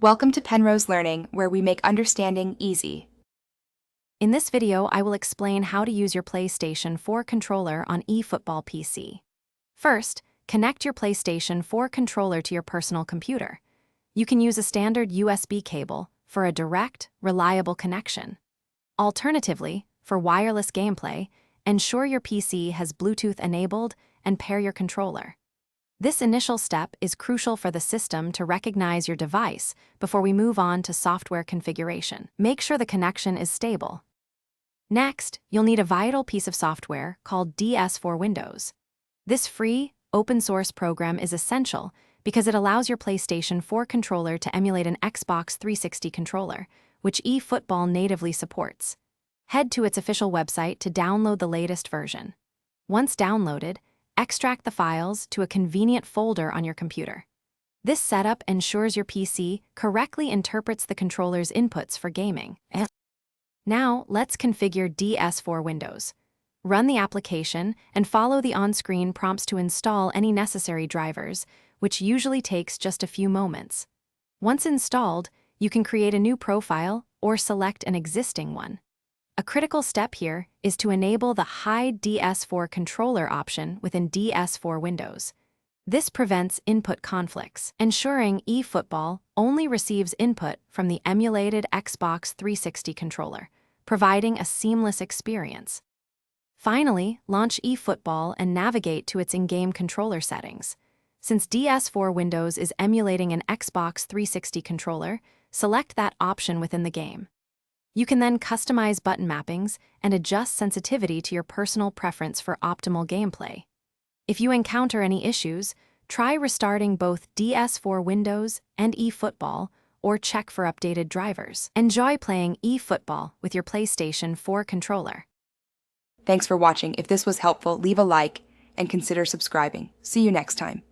Welcome to Penrose Learning, where we make understanding easy. In this video, I will explain how to use your PlayStation 4 controller on eFootball PC. First, connect your PlayStation 4 controller to your personal computer. You can use a standard USB cable for a direct, reliable connection. Alternatively, for wireless gameplay, ensure your PC has Bluetooth enabled and pair your controller. This initial step is crucial for the system to recognize your device before we move on to software configuration. Make sure the connection is stable. Next, you'll need a vital piece of software called DS4 Windows. This free, open-source program is essential because it allows your PlayStation 4 controller to emulate an Xbox 360 controller, which eFootball natively supports. Head to its official website to download the latest version. Once downloaded, extract the files to a convenient folder on your computer. This setup ensures your PC correctly interprets the controller's inputs for gaming. Now, let's configure DS4 Windows. Run the application and follow the on-screen prompts to install any necessary drivers, which usually takes just a few moments. Once installed, you can create a new profile or select an existing one. A critical step here is to enable the Hide DS4 Controller option within DS4 Windows. This prevents input conflicts, ensuring eFootball only receives input from the emulated Xbox 360 controller, providing a seamless experience. Finally, launch eFootball and navigate to its in-game controller settings. Since DS4 Windows is emulating an Xbox 360 controller, select that option within the game. You can then customize button mappings and adjust sensitivity to your personal preference for optimal gameplay. If you encounter any issues, try restarting both DS4 Windows and eFootball or check for updated drivers. Enjoy playing eFootball with your PlayStation 4 controller. Thanks for watching. If this was helpful, leave a like and consider subscribing. See you next time.